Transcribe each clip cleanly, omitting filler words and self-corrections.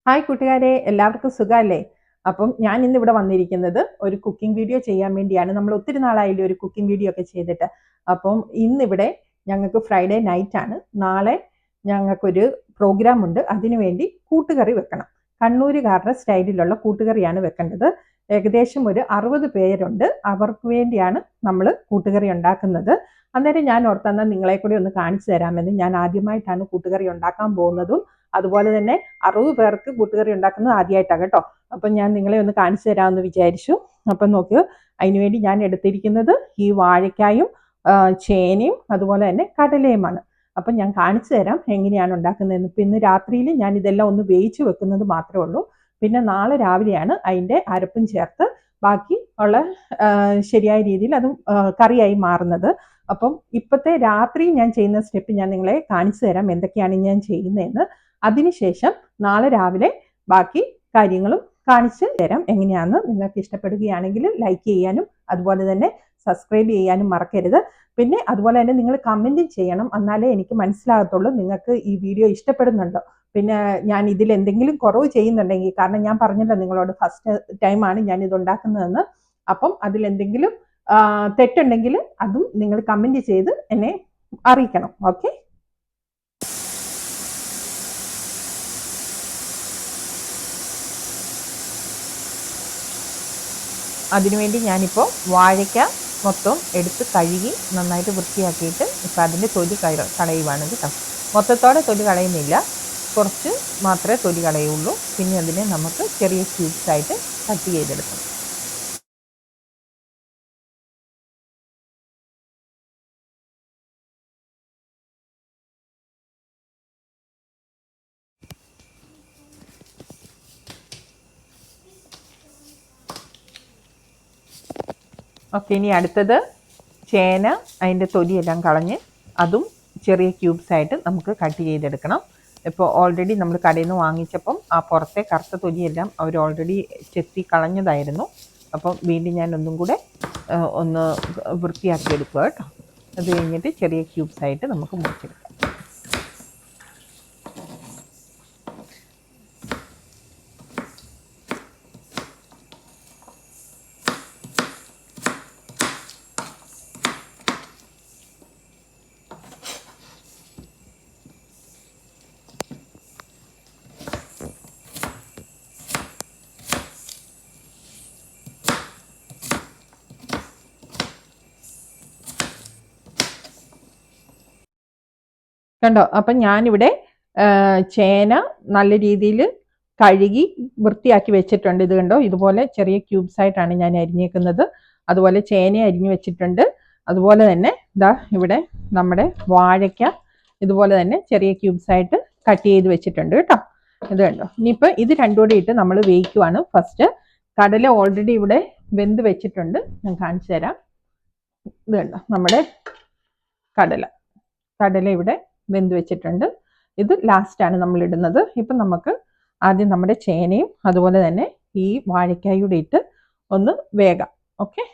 Hi കൂട്ടുകാരെ, എല്ലാവർക്കും സുഖമല്ലേ? അപ്പം ഞാൻ ഇന്ന് ഇവിടെ വന്നിരിക്കുന്നത് ഒരു കുക്കിംഗ് വീഡിയോ ചെയ്യാൻ വേണ്ടിയാണ്. നമ്മൾ ഒത്തിരി നാളായില്ലേ ഒരു കുക്കിംഗ് വീഡിയോ ഒക്കെ ചെയ്തിട്ട്. അപ്പം ഇന്നിവിടെ ഞങ്ങൾക്ക് ഫ്രൈഡേ നൈറ്റ് ആണ്. നാളെ ഞങ്ങൾക്കൊരു പ്രോഗ്രാം ഉണ്ട്. അതിനുവേണ്ടി കൂട്ടുകറി വെക്കണം. കണ്ണൂരുകാരുടെ സ്റ്റൈലിലുള്ള കൂട്ടുകറിയാണ് വെക്കേണ്ടത്. ഏകദേശം ഒരു 60 പേരുണ്ട്. അവർക്ക് വേണ്ടിയാണ് നമ്മൾ കൂട്ടുകറി ഉണ്ടാക്കുന്നത്. അന്നേരം ഞാൻ ഓർത്തെന്നാൽ നിങ്ങളെ കൂടി ഒന്ന് കാണിച്ചു തരാമെന്ന്. ഞാൻ ആദ്യമായിട്ടാണ് കൂട്ടുകറി ഉണ്ടാക്കാൻ പോകുന്നതും അതുപോലെ തന്നെ 60 പേർക്ക് കൂട്ടുകറി ഉണ്ടാക്കുന്നത് ആദ്യമായിട്ടാണ് കേട്ടോ. അപ്പം ഞാൻ നിങ്ങളെ ഒന്ന് കാണിച്ചു തരാമെന്ന് വിചാരിച്ചു. അപ്പം നോക്കൂ, അതിനുവേണ്ടി ഞാൻ എടുത്തിരിക്കുന്നത് ഈ വാഴയ്ക്കായും ചേനയും അതുപോലെ തന്നെ കടലയുമാണ്. അപ്പം ഞാൻ കാണിച്ചു തരാം എങ്ങനെയാണ് ഉണ്ടാക്കുന്നതെന്ന്. ഇപ്പം ഇന്ന് രാത്രിയിൽ ഞാൻ ഇതെല്ലാം ഒന്ന് വേവിച്ച് വെക്കുന്നത് മാത്രമേ ഉള്ളൂ. പിന്നെ നാളെ രാവിലെയാണ് അതിൻ്റെ അരപ്പും ചേർത്ത് ബാക്കി ഉള്ള ശരിയായ രീതിയിൽ അതും കറിയായി മാറുന്നത്. അപ്പം ഇപ്പോഴത്തെ രാത്രി ഞാൻ ചെയ്യുന്ന സ്റ്റെപ്പ് ഞാൻ നിങ്ങളെ കാണിച്ചു തരാം എന്തൊക്കെയാണ് ഞാൻ ചെയ്യുന്നതെന്ന്. അതിനുശേഷം നാളെ രാവിലെ ബാക്കി കാര്യങ്ങളും കാണിച്ച് തരാം. എങ്ങനെയാണെന്ന് നിങ്ങൾക്ക് ഇഷ്ടപ്പെടുകയാണെങ്കിൽ ലൈക്ക് ചെയ്യാനും അതുപോലെ തന്നെ സബ്സ്ക്രൈബ് ചെയ്യാനും മറക്കരുത്. പിന്നെ അതുപോലെ തന്നെ നിങ്ങൾ കമൻറ്റും ചെയ്യണം, എന്നാലേ എനിക്ക് മനസ്സിലാകത്തുള്ളൂ നിങ്ങൾക്ക് ഈ വീഡിയോ ഇഷ്ടപ്പെടുന്നുണ്ടോ. പിന്നെ ഞാൻ ഇതിൽ എന്തെങ്കിലും കുറവ് ചെയ്യുന്നുണ്ടെങ്കിൽ, കാരണം ഞാൻ പറഞ്ഞല്ലോ നിങ്ങളോട് ഫസ്റ്റ് ടൈമാണ് ഞാൻ ഇത് ഉണ്ടാക്കുന്നതെന്ന്. അപ്പം അതിലെന്തെങ്കിലും തെറ്റുണ്ടെങ്കിൽ അതും നിങ്ങൾ കമൻറ്റ് ചെയ്ത് എന്നെ അറിയിക്കണം. ഓക്കെ. അതിനുവേണ്ടി ഞാനിപ്പോൾ വാഴയ്ക്ക മൊത്തം എടുത്ത് കഴുകി നന്നായിട്ട് വൃത്തിയാക്കിയിട്ട് ഇപ്പം അതിൻ്റെ തൊലി കളയുവാണ് കേട്ടോ. മൊത്തത്തോടെ തൊലി കളയുന്നില്ല, കുറച്ച് മാത്രമേ തൊലി കളയുള്ളൂ. പിന്നെ അതിനെ നമുക്ക് ചെറിയ ക്യൂബ്സായിട്ട് കട്ട് ചെയ്തെടുക്കണം. ഓക്കെ, ഇനി അടുത്തത് ചേന, അതിൻ്റെ തൊലിയെല്ലാം കളഞ്ഞ് അതും ചെറിയ ക്യൂബ്സായിട്ട് നമുക്ക് കട്ട് ചെയ്തെടുക്കണം. ഇപ്പോൾ ഓൾറെഡി നമ്മൾ കടയിൽ നിന്ന് വാങ്ങിച്ചപ്പം ആ പുറത്തെ കറുത്ത തൊലിയെല്ലാം അവർ ഓൾറെഡി ചെത്തി കളഞ്ഞതായിരുന്നു. അപ്പം വീണ്ടും ഞാൻ ഒന്നും കൂടെ ഒന്ന് വൃത്തിയാക്കി എടുക്കുക കേട്ടോ. അത് കഴിഞ്ഞിട്ട് ചെറിയ ക്യൂബ്സായിട്ട് നമുക്ക് മുറിച്ചെടുക്കാം. കണ്ടോ, അപ്പം ഞാനിവിടെ ചേന നല്ല രീതിയിൽ കഴുകി വൃത്തിയാക്കി വെച്ചിട്ടുണ്ട്. ഇത് കണ്ടോ, ഇതുപോലെ ചെറിയ ക്യൂബ്സായിട്ടാണ് ഞാൻ അരിഞ്ഞേക്കുന്നത്. അതുപോലെ ചേന അരിഞ്ഞു വെച്ചിട്ടുണ്ട്. അതുപോലെ തന്നെ ഇതാ ഇവിടെ നമ്മുടെ വാഴയ്ക്ക ഇതുപോലെ തന്നെ ചെറിയ ക്യൂബ്സായിട്ട് കട്ട് ചെയ്ത് വെച്ചിട്ടുണ്ട് കേട്ടോ. ഇത് കണ്ടോ. ഇനിയിപ്പോൾ ഇത് രണ്ടും കൂടി ഇട്ട് നമ്മൾ വേവിക്കുവാണ് ഫസ്റ്റ്. കടല ഓൾറെഡി ഇവിടെ വെന്ത് വെച്ചിട്ടുണ്ട്, ഞാൻ കാണിച്ചു തരാം. ഇത് കണ്ടോ, നമ്മുടെ കടല ഇവിടെ വെന്ത് വെച്ചിട്ടുണ്ട്. ഇത് ലാസ്റ്റാണ് നമ്മൾ ഇടുന്നത്. ഇപ്പം നമുക്ക് ആദ്യം നമ്മുടെ ചേനയും അതുപോലെ തന്നെ ഈ വാഴയ്ക്കായൂടെ ഇട്ട് ഒന്ന് വേഗം. ഓക്കെ.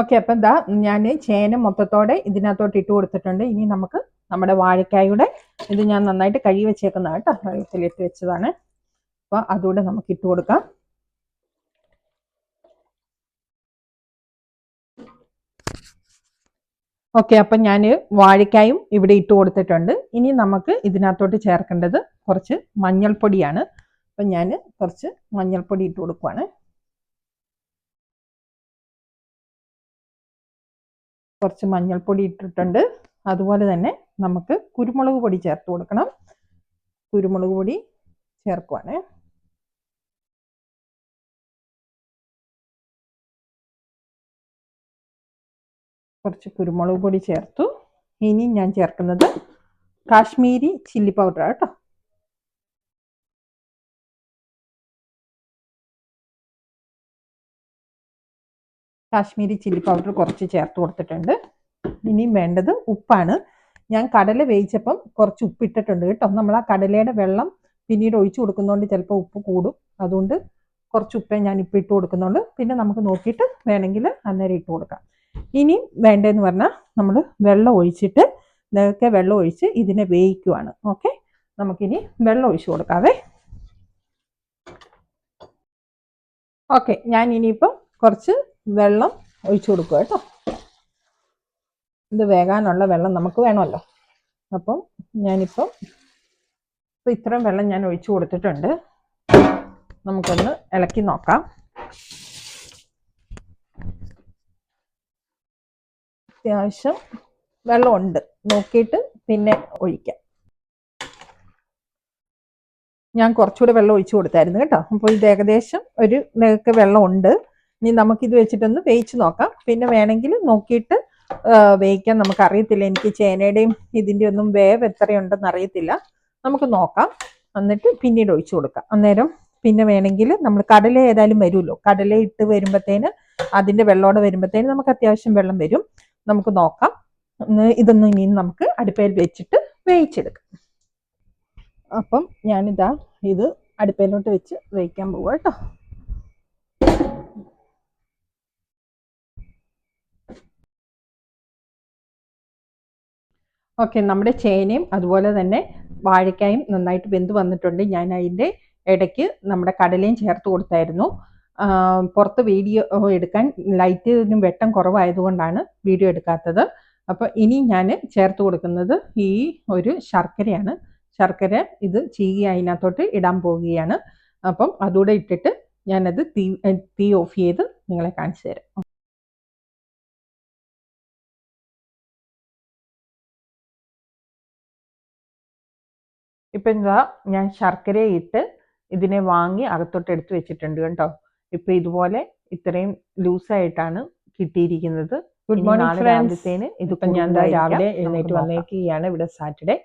ഓക്കെ, അപ്പം എന്താ ഞാൻ ചേന മൊത്തത്തോടെ ഇതിനകത്തോട്ട് ഇട്ട് കൊടുത്തിട്ടുണ്ട്. ഇനി നമുക്ക് നമ്മുടെ വാഴയ്ക്കായുടെ ഇത് ഞാൻ നന്നായിട്ട് കഴുകി വെച്ചേക്കുന്നതാണ് കേട്ടോ, വെള്ളത്തിലിട്ട് വെച്ചതാണ്. അപ്പോൾ അതുകൂടെ നമുക്ക് ഇട്ട് കൊടുക്കാം. ഓക്കെ, അപ്പം ഞാൻ വാഴയ്ക്കായും ഇവിടെ ഇട്ട് കൊടുത്തിട്ടുണ്ട്. ഇനി നമുക്ക് ഇതിനകത്തോട്ട് ചേർക്കേണ്ടത് കുറച്ച് മഞ്ഞൾപ്പൊടിയാണ്. അപ്പം ഞാൻ കുറച്ച് മഞ്ഞൾപ്പൊടി ഇട്ട് കൊടുക്കുവാണ്. കുറച്ച് മഞ്ഞൾപ്പൊടി ഇട്ടിട്ടുണ്ട്. അതുപോലെ തന്നെ നമുക്ക് കുരുമുളക് പൊടി ചേർത്ത് കൊടുക്കണം. കുരുമുളക് പൊടി ചേർക്കുവാണ്. കുറച്ച് കുരുമുളക് പൊടി ചേർത്തു. ഇനി ഞാൻ ചേർക്കുന്നത് കാശ്മീരി ചില്ലി പൗഡർ കേട്ടോ. കാശ്മീരി ചില്ലി പൗഡർ കുറച്ച് ചേർത്ത് കൊടുത്തിട്ടുണ്ട്. ഇനിയും വേണ്ടത് ഉപ്പാണ്. ഞാൻ കടല വേവിച്ചപ്പം കുറച്ച് ഉപ്പിട്ടിട്ടുണ്ട് കേട്ടോ. നമ്മൾ ആ കടലയുടെ വെള്ളം പിന്നീട് ഒഴിച്ചു കൊടുക്കുന്നതുകൊണ്ട് ചിലപ്പോൾ ഉപ്പ് കൂടും. അതുകൊണ്ട് കുറച്ച് ഉപ്പേ ഞാൻ ഇപ്പം ഇട്ട് കൊടുക്കുന്നുള്ളൂ. പിന്നെ നമുക്ക് നോക്കിയിട്ട് വേണമെങ്കിൽ അന്നേരം ഇട്ട് കൊടുക്കാം. ഇനി വേണ്ടതെന്ന് പറഞ്ഞാൽ നമ്മൾ വെള്ളം ഒഴിച്ചിട്ട് നേരത്തെ വെള്ളം ഒഴിച്ച് ഇതിനെ വേവിക്കുവാണ്. ഓക്കെ, നമുക്കിനി വെള്ളം ഒഴിച്ചു കൊടുക്കാവേ. ഓക്കെ, ഞാൻ ഇനിയിപ്പം കുറച്ച് വെള്ളം ഒഴിച്ചു കൊടുക്കുക കേട്ടോ. ഇത് വേകാനുള്ള വെള്ളം നമുക്ക് വേണമല്ലോ. അപ്പം ഞാനിപ്പം ഇത്രയും വെള്ളം ഞാൻ ഒഴിച്ചു കൊടുത്തിട്ടുണ്ട്. നമുക്കൊന്ന് ഇളക്കി നോക്കാം. അത്യാവശ്യം വെള്ളമുണ്ട്, നോക്കിയിട്ട് പിന്നെ ഒഴിക്കാം. ഞാൻ കുറച്ചുകൂടെ വെള്ളം ഒഴിച്ചു കൊടുത്തായിരുന്നു കേട്ടോ. അപ്പോൾ ഇത് ഏകദേശം ഒരു നേരത്തെ വെള്ളമുണ്ട്. ഇനി നമുക്കിത് വെച്ചിട്ടൊന്ന് വേവിച്ച് നോക്കാം. പിന്നെ വേണമെങ്കിൽ നോക്കിയിട്ട് വേവിക്കാൻ നമുക്കറിയത്തില്ല. എനിക്ക് ചേനയുടെയും ഇതിൻ്റെ ഒന്നും വേവ് എത്രയുണ്ടെന്ന് അറിയത്തില്ല. നമുക്ക് നോക്കാം, എന്നിട്ട് പിന്നീട് ഒഴിച്ചു കൊടുക്കാം. അന്നേരം പിന്നെ വേണമെങ്കിൽ നമ്മൾ കടല ഏതായാലും വരുമല്ലോ, കടല ഇട്ട് വരുമ്പോഴത്തേന് അതിൻ്റെ വെള്ളമോടെ വരുമ്പോഴത്തേന് നമുക്ക് അത്യാവശ്യം വെള്ളം വരും. നമുക്ക് നോക്കാം. ഇതൊന്നും ഇനി നമുക്ക് അടുപ്പയിൽ വെച്ചിട്ട് വേവിച്ചെടുക്കാം. അപ്പം ഞാനിതാ ഇത് അടുപ്പയിലോട്ട് വെച്ച് വേവിക്കാൻ പോവാം കേട്ടോ. ഓക്കെ, നമ്മുടെ ചേനയും അതുപോലെ തന്നെ വാഴയ്ക്കായും നന്നായിട്ട് വെന്ത് വന്നിട്ടുണ്ട്. ഞാൻ അതിൻ്റെ ഇടയ്ക്ക് നമ്മുടെ കടലയും ചേർത്ത് കൊടുത്തായിരുന്നു. പുറത്ത് വീഡിയോ എടുക്കാൻ ലൈറ്റിനും വെട്ടം കുറവായതുകൊണ്ടാണ് വീഡിയോ എടുക്കാത്തത്. അപ്പോൾ ഇനി ഞാൻ ചേർത്ത് കൊടുക്കുന്നത് ഈ ഒരു ശർക്കരയാണ്. ശർക്കര ഇത് ചീകി അതിനകത്തോട്ട് ഇടാൻ പോവുകയാണ്. അപ്പം അതുകൂടെ ഇട്ടിട്ട് ഞാനത് തീ ഓഫ് ചെയ്ത് നിങ്ങളെ കാണിച്ചു തരാം. ഇപ്പം എന്താ, ഞാൻ ശർക്കര ഇട്ട് ഇതിനെ വാങ്ങി അകത്തോട്ട് എടുത്ത് വെച്ചിട്ടുണ്ട് കേട്ടോ. ഇപ്പം ഇതുപോലെ ഇത്രയും ലൂസായിട്ടാണ് കിട്ടിയിരിക്കുന്നത്. Good morning friends. ഇതിപ്പം ഞാൻ രാവിലെ എഴുന്നേറ്റ് വന്നേക്കുകയാണ്. ഇവിടെ സാറ്റർഡേ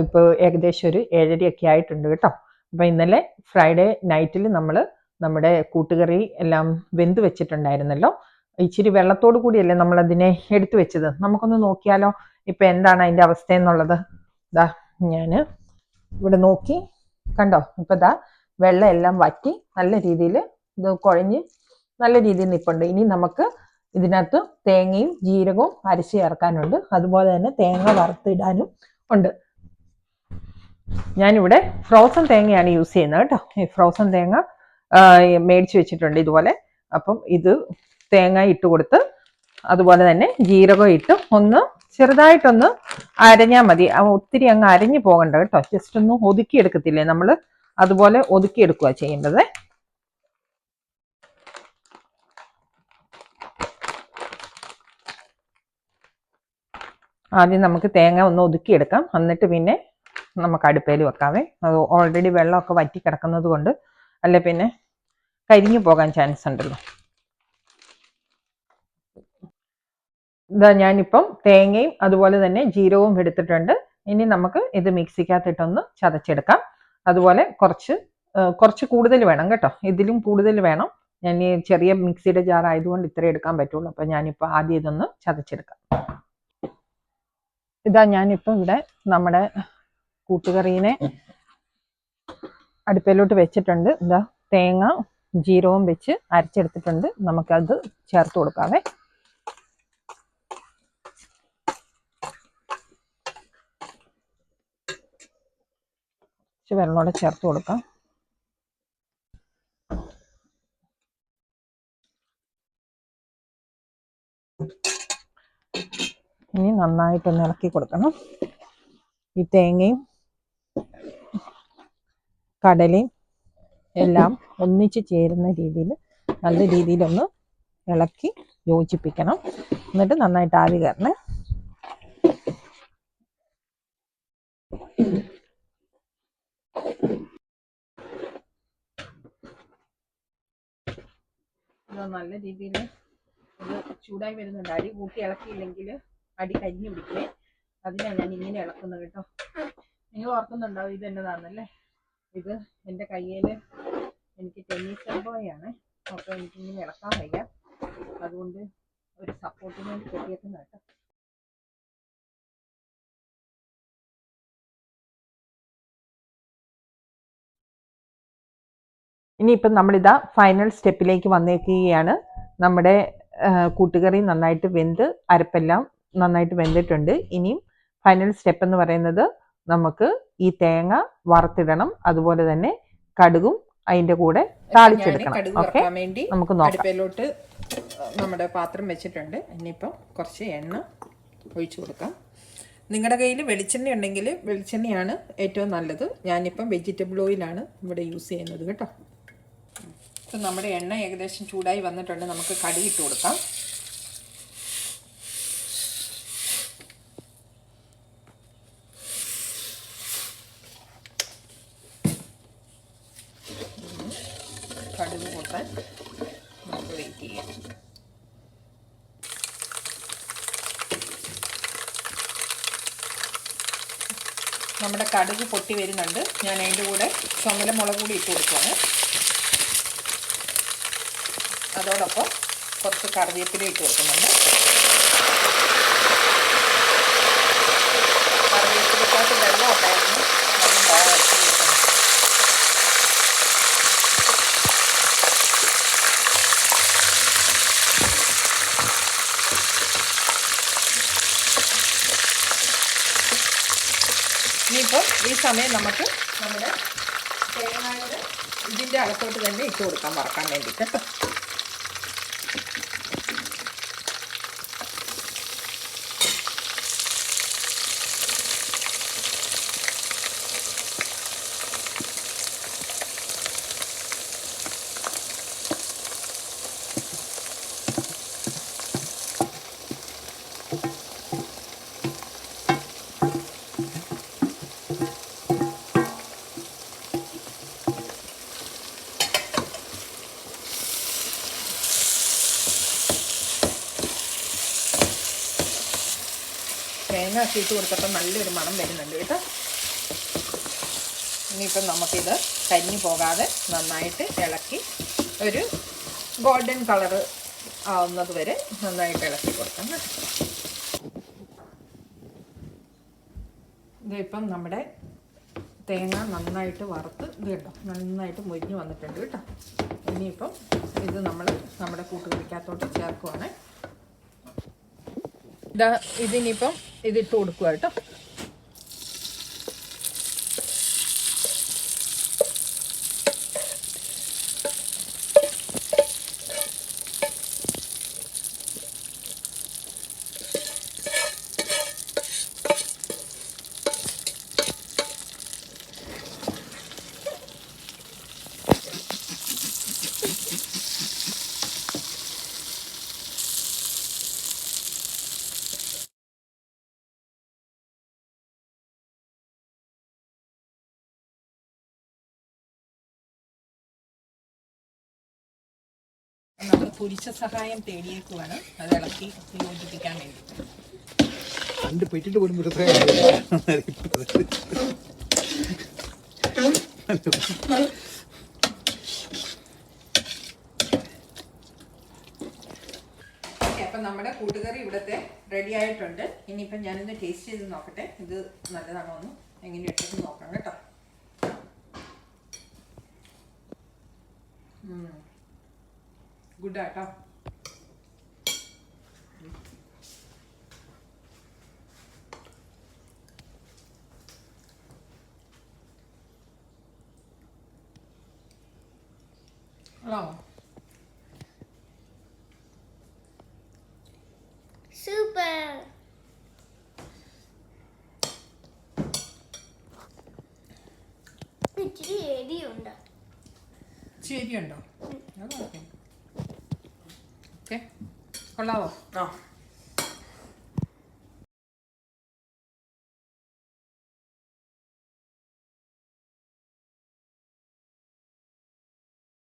ഇപ്പോൾ ഏകദേശം ഒരു 7:30 ആയിട്ടുണ്ട് കേട്ടോ. അപ്പം ഇന്നലെ ഫ്രൈഡേ നൈറ്റിൽ നമ്മൾ നമ്മുടെ കൂട്ടുകറി എല്ലാം വെന്ത് വെച്ചിട്ടുണ്ടായിരുന്നല്ലോ. ഇച്ചിരി വെള്ളത്തോടു കൂടിയല്ലേ നമ്മളതിനെ എടുത്തു വെച്ചത്. നമുക്കൊന്ന് നോക്കിയാലോ ഇപ്പം എന്താണ് അതിൻ്റെ അവസ്ഥ എന്നുള്ളത്. ഇതാ ഞാൻ ഇവിടെ നോക്കി കണ്ടോ. ഇപ്പം ഇതാ വെള്ളം എല്ലാം വറ്റി നല്ല രീതിയിൽ ഇത് കുഴഞ്ഞ് നല്ല രീതിയിൽ നിൽപ്പുണ്ട്. ഇനി നമുക്ക് ഇതിനകത്ത് തേങ്ങയും ജീരകവും അരച്ച് ചേർക്കാനുണ്ട്. അതുപോലെ തന്നെ തേങ്ങ വറുത്തിടാനും ഉണ്ട്. ഞാനിവിടെ ഫ്രോസൺ തേങ്ങയാണ് യൂസ് ചെയ്യുന്നത് കേട്ടോ. ഈ ഫ്രോസൺ തേങ്ങ മേടിച്ച് വെച്ചിട്ടുണ്ട് ഇതുപോലെ. അപ്പം ഇത് തേങ്ങ ഇട്ട് കൊടുത്ത് അതുപോലെ തന്നെ ജീരകം ഇട്ട് ഒന്ന് ചെറുതായിട്ടൊന്ന് അരഞ്ഞാൽ മതി. ഒത്തിരി അങ്ങ് അരഞ്ഞു പോകണ്ട കേട്ടോ. ജസ്റ്റ് ഒന്ന് ഒതുക്കിയെടുക്കത്തില്ലേ നമ്മൾ, അതുപോലെ ഒതുക്കിയെടുക്കുക ചെയ്യേണ്ടത്. ആദ്യം നമുക്ക് തേങ്ങ ഒന്ന് ഒതുക്കിയെടുക്കാം, എന്നിട്ട് പിന്നെ നമുക്ക് അടുപ്പയിൽ വെക്കാവേ. അത് ഓൾറെഡി വെള്ളമൊക്കെ വറ്റി കിടക്കുന്നത് കൊണ്ട് അല്ലെ പിന്നെ കരിഞ്ഞു പോകാൻ ചാൻസ് ഉണ്ടല്ലോ. ഇതാ ഞാനിപ്പം തേങ്ങയും അതുപോലെ തന്നെ ജീരകവും എടുത്തിട്ടുണ്ട്. ഇനി നമുക്ക് ഇത് മിക്സിക്കകത്തിട്ടൊന്ന് ചതച്ചെടുക്കാം. അതുപോലെ കുറച്ച് കൂടുതൽ വേണം കേട്ടോ, ഇതിലും കൂടുതൽ വേണം. ഞാൻ ഈ ചെറിയ മിക്സിയുടെ ജാർ ആയതുകൊണ്ട് ഇത്രേ എടുക്കാൻ പറ്റുള്ളൂ. അപ്പം ഞാനിപ്പോൾ ആദ്യം ഇതൊന്ന് ചതച്ചെടുക്കാം. ഇതാ ഞാനിപ്പം ഇവിടെ നമ്മുടെ കൂട്ടുകറീനെ അടുപ്പിലോട്ട് വെച്ചിട്ടുണ്ട്. ഇതാ തേങ്ങ ജീരകവും വെച്ച് അരച്ചെടുത്തിട്ടുണ്ട്. നമുക്കത് ചേർത്ത് കൊടുക്കാവേ. വെള്ളത്തോടെ ചേർത്ത് കൊടുക്കാം. ഇനി നന്നായിട്ടൊന്ന് ഇളക്കി കൊടുക്കണം. ഈ തേങ്ങയും കടലയും എല്ലാം ഒന്നിച്ച് ചേരുന്ന രീതിയിൽ നല്ല രീതിയിലൊന്ന് ഇളക്കി യോജിപ്പിക്കണം. എന്നിട്ട് നന്നായിട്ട് ആവി കയറണേ. നല്ല രീതിയിൽ ഇത് ചൂടായി വരുന്നുണ്ട്. അടി കൂട്ടി ഇളക്കിയില്ലെങ്കിൽ അടി കരിഞ്ഞു പിടിക്കേ. അതിനാണ് ഞാൻ ഇങ്ങനെ ഇളക്കുന്നത് കേട്ടോ. നിങ്ങൾ ഓർക്കുന്നുണ്ടാവും ഇത് എന്നതാണെന്നല്ലേ. ഇത് എൻ്റെ കയ്യിൽ എനിക്ക് ടെന്നീസ് എൽബോയാണ്. അപ്പോൾ എനിക്കിങ്ങനെ ഇളക്കാൻ വയ്യ, അതുകൊണ്ട് ഒരു സപ്പോർട്ടിന് വേണ്ടി കെട്ടിയേക്കുന്ന കേട്ടോ. ഇനിയിപ്പം നമ്മളിതാ ഫൈനൽ സ്റ്റെപ്പിലേക്ക് വന്നേക്കുകയാണ്. നമ്മുടെ കൂട്ടുകറി നന്നായിട്ട് വെന്ത് അരപ്പെല്ലാം നന്നായിട്ട് വെന്തിട്ടുണ്ട്. ഇനിയും ഫൈനൽ സ്റ്റെപ്പ് എന്ന് പറയുന്നത് നമുക്ക് ഈ തേങ്ങ വറുത്തിടണം. അതുപോലെ തന്നെ കടുകും അതിൻ്റെ കൂടെ താളിച്ചെടുക്കണം. ഓക്കെ, നമുക്ക് നോക്കാം. അടുപ്പിലോട്ട് നമ്മുടെ പാത്രം വെച്ചിട്ടുണ്ട്. ഇനിയിപ്പം കുറച്ച് എണ്ണ ഒഴിച്ചു കൊടുക്കാം. നിങ്ങളുടെ കയ്യിൽ വെളിച്ചെണ്ണ ഉണ്ടെങ്കിൽ വെളിച്ചെണ്ണയാണ് ഏറ്റവും നല്ലത്. ഞാനിപ്പം വെജിറ്റബിൾ ഓയിലാണ് ഇവിടെ യൂസ് ചെയ്യുന്നത് കേട്ടോ. ഇപ്പം നമ്മുടെ എണ്ണ ഏകദേശം ചൂടായി വന്നിട്ടുണ്ട്. നമുക്ക് കടുക് ഇട്ട് കൊടുക്കാം. കടുക് പൊട്ടാൻ നമുക്ക് വെയിറ്റ് ചെയ്യാം. നമ്മുടെ കടുക് പൊട്ടി വരുന്നുണ്ട്. ഞാൻ അതിൻ്റെ കൂടെ ചുമല മുളക് കൂടി ഇട്ട് കൊടുക്കുകയാണ്. അതോടൊപ്പം കുറച്ച് കറിവേപ്പില ഇട്ട് കൊടുക്കുന്നുണ്ട്. കറിവേപ്പിലക്കകത്ത് വെള്ളം ഉണ്ടായിരുന്നു, ഇനിയിപ്പോൾ ഈ സമയം നമുക്ക് നമ്മുടെ തേങ്ങയുടെ ഇതിൻ്റെ അകത്തോട്ട് തന്നെ ഇട്ട് കൊടുക്കാം വറക്കാൻ വേണ്ടിയിട്ട് കേട്ടോ. തേങ്ങ ഇട്ട് കൊടുത്തപ്പോൾ നല്ലൊരു മണം വരുന്നുണ്ട് കേട്ടോ. ഇനിയിപ്പം നമുക്കിത് കരിഞ്ഞു പോകാതെ നന്നായിട്ട് ഇളക്കി ഒരു ഗോൾഡൻ കളറ് ആവുന്നത് വരെ നന്നായിട്ട് ഇളക്കി കൊടുക്കാം. ഇതിപ്പം നമ്മുടെ തേങ്ങ നന്നായിട്ട് വറുത്ത് ഇത് കേട്ടോ നന്നായിട്ട് മൊരിഞ്ഞ് വന്നിട്ടുണ്ട് കേട്ടോ. ഇനിയിപ്പം ഇത് നമ്മൾ നമ്മുടെ കൂട്ടുകറിക്കകത്തോട്ട് ചേർക്കുവാണ്. ഇതിനിപ്പം ഇതിട്ട് കൊടുക്കുക കേട്ടോ. നമ്മൾ പുരുഷ സഹായം തേടിയേക്കുവാണ് അത് ഇളക്കി യോജിപ്പിക്കാൻ വേണ്ടി. അപ്പം നമ്മുടെ കൂട്ടുകറി ഇവിടുത്തെ റെഡി ആയിട്ടുണ്ട്. ഇനിയിപ്പം ഞാനിന്ന് ടേസ്റ്റ് ചെയ്ത് നോക്കട്ടെ ഇത് നല്ലതാണോ എന്ന്. എങ്ങനെ ഇട്ടിട്ട് നോക്കാം കേട്ടോ. ഗുഡാട്ടോ. സൂപ്പർ. ഇച്ചിരി എരിയുണ്ടോ? ശരിയുണ്ടോ? ഓക്കെ, കൊള്ളാവോ?